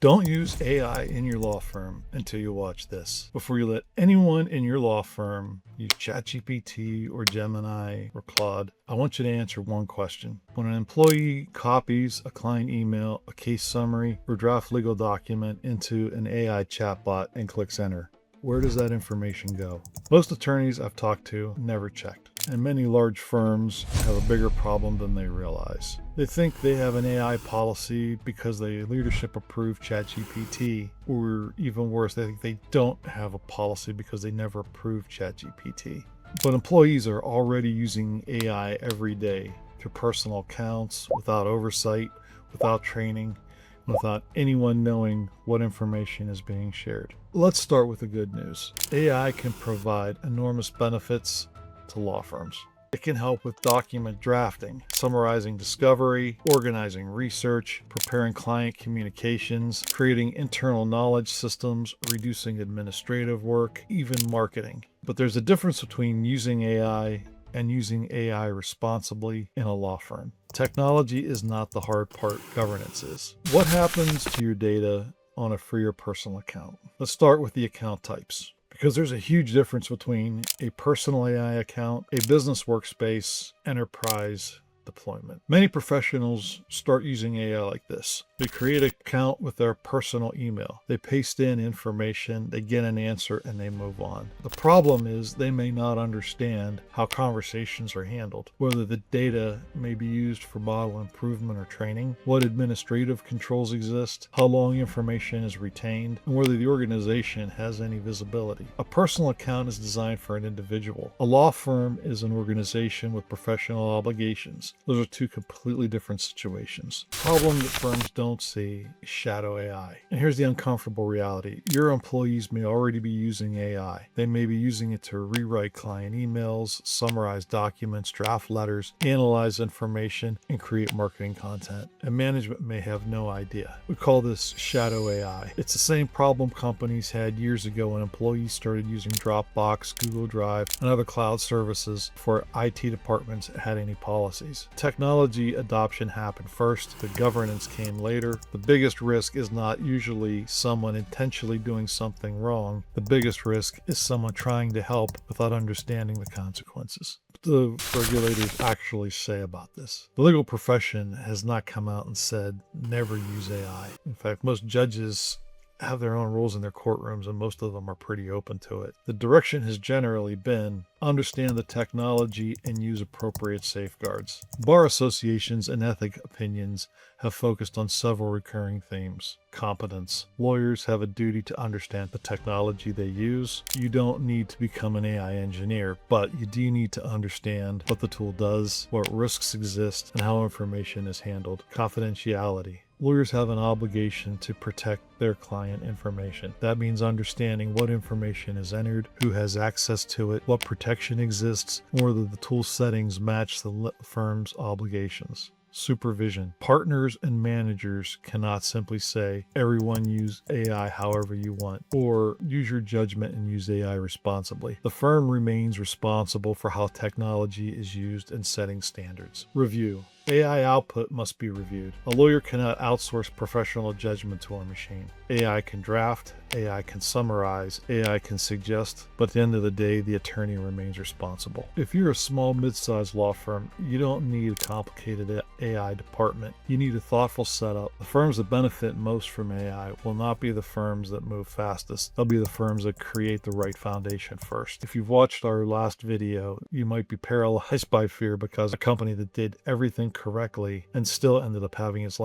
Don't use AI in your law firm until you watch this. Before you let anyone in your law firm use ChatGPT or Gemini or Claude, I want you to answer one question. When an employee copies a client email, a case summary, or draft legal document into an AI chatbot and clicks enter, where does that information go? Most attorneys I've talked to never checked, and many large firms have a bigger problem than they realize. They think they have an AI policy because the leadership approved ChatGPT, or even worse, they think they don't have a policy because they never approved ChatGPT. But employees are already using AI every day through personal accounts, without oversight, without training, without anyone knowing what information is being shared. Let's start with the good news. AI can provide enormous benefits to law firms. It can help with document drafting, summarizing discovery, organizing research, preparing client communications, creating internal knowledge systems, reducing administrative work, even marketing. But there's a difference between using AI and using AI responsibly in a law firm. Technology is not the hard part, governance is. What happens to your data on a free or personal account? Let's start with the account types, because there's a huge difference between a personal AI account, a business workspace, enterprise deployment. Many professionals start using AI like this. They create an account with their personal email. They paste in information, they get an answer, and they move on. The problem is they may not understand how conversations are handled, whether the data may be used for model improvement or training, what administrative controls exist, how long information is retained, and whether the organization has any visibility. A personal account is designed for an individual. A law firm is an organization with professional obligations. Those are two completely different situations. The problem that firms don't see is shadow AI. And here's the uncomfortable reality. Your employees may already be using AI. They may be using it to rewrite client emails, summarize documents, draft letters, analyze information, and create marketing content. And management may have no idea. We call this shadow AI. It's the same problem companies had years ago when employees started using Dropbox, Google Drive, and other cloud services before IT departments had any policies. Technology adoption happened first, the governance came later. The biggest risk is not usually someone intentionally doing something wrong. The biggest risk is someone trying to help without understanding the consequences. What do regulators actually say about this? The legal profession has not come out and said never use AI. In fact, most judges have their own rules in their courtrooms, and most of them are pretty open to it. The direction has generally been understand the technology and use appropriate safeguards. Bar associations and ethic opinions have focused on several recurring themes. Competence. Lawyers have a duty to understand the technology they use. You don't need to become an AI engineer, but you do need to understand what the tool does, what risks exist, and how information is handled. Confidentiality. Lawyers have an obligation to protect their client information. That means understanding what information is entered, who has access to it, what protection exists, and whether the tool settings match the firm's obligations. Supervision. Partners and managers cannot simply say, everyone use AI however you want, or use your judgment and use AI responsibly. The firm remains responsible for how technology is used and setting standards. Review. AI output must be reviewed. A lawyer cannot outsource professional judgment to a machine. AI can draft, AI can summarize, AI can suggest, but at the end of the day, the attorney remains responsible. If you're a small, mid-sized law firm, you don't need a complicated AI department. You need a thoughtful setup. The firms that benefit most from AI will not be the firms that move fastest. They'll be the firms that create the right foundation first. If you've watched our last video, you might be paralyzed by fear because a company that did everything correctly and still ended up having its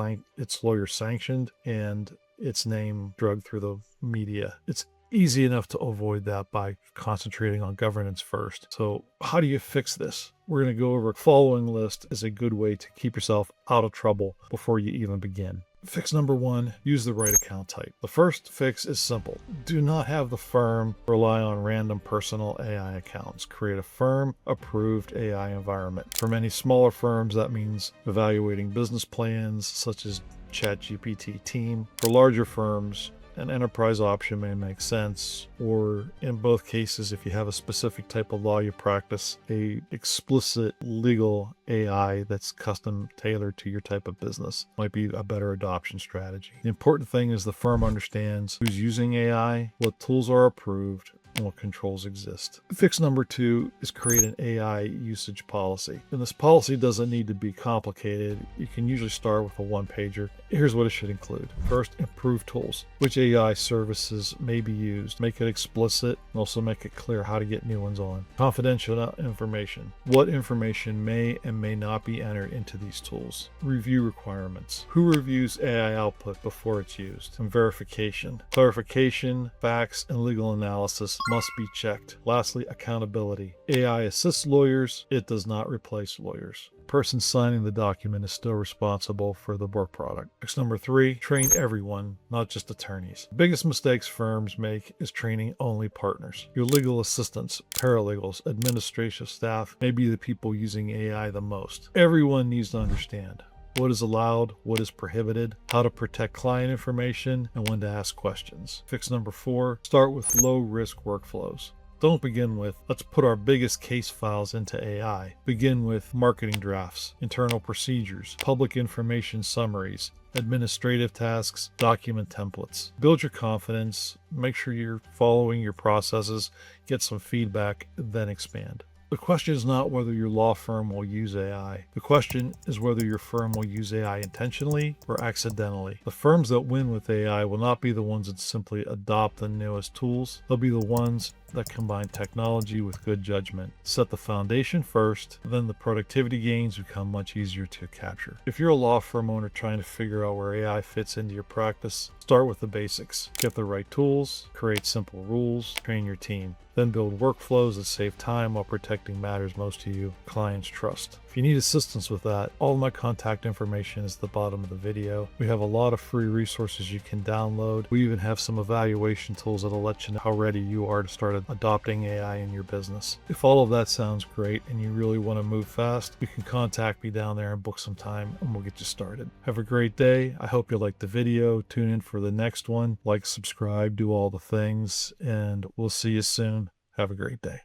lawyer sanctioned and its name dragged through the media. It's easy enough to avoid that by concentrating on governance first. So how do you fix this? We're going to go over a following list as a good way to keep yourself out of trouble before you even begin. Fix number 1, use the right account type. The first fix is simple. Do not have the firm rely on random personal AI accounts. Create a firm-approved AI environment. For many smaller firms, that means evaluating business plans such as ChatGPT team. For larger firms, An enterprise option may make sense, or in both cases, if you have a specific type of law you practice, a explicit legal AI that's custom tailored to your type of business might be a better adoption strategy. The important thing is the firm understands who's using AI, what tools are approved, and what controls exist. Fix number 2 is create an AI usage policy. And this policy doesn't need to be complicated. You can usually start with a one-pager. Here's what it should include. First, improve tools. Which AI services may be used. Make it explicit and also make it clear how to get new ones on. Confidential information. What information may and may not be entered into these tools. Review requirements. Who reviews AI output before it's used? And verification. Clarification, facts, and legal analysis must be checked. Lastly, accountability. AI assists lawyers. It does not replace lawyers. The person signing the document is still responsible for the work product. Fix number 3, train everyone, not just attorneys. The biggest mistakes firms make is training only partners. Your legal assistants, paralegals, administrative staff may be the people using AI the most. Everyone needs to understand what is allowed, what is prohibited, how to protect client information, and when to ask questions. Fix number 4, start with low-risk workflows. Don't begin with, let's put our biggest case files into AI. Begin with marketing drafts, internal procedures, public information summaries, administrative tasks, document templates. Build your confidence, make sure you're following your processes, get some feedback, then expand. The question is not whether your law firm will use AI. The question is whether your firm will use AI intentionally or accidentally. The firms that win with AI will not be the ones that simply adopt the newest tools. They'll be the ones that combine technology with good judgment. Set the foundation first, then the productivity gains become much easier to capture. If you're a law firm owner trying to figure out where AI fits into your practice, start with the basics. Get the right tools, create simple rules, train your team. Then build workflows that save time while protecting matters most to you, clients' trust. If you need assistance with that, all of my contact information is at the bottom of the video. We have a lot of free resources you can download. We even have some evaluation tools that'll let you know how ready you are to start adopting AI in your business. If all of that sounds great and you really want to move fast, you can contact me down there and book some time and we'll get you started. Have a great day. I hope you liked the video. Tune in for the next one. Like, subscribe, do all the things, and we'll see you soon. Have a great day.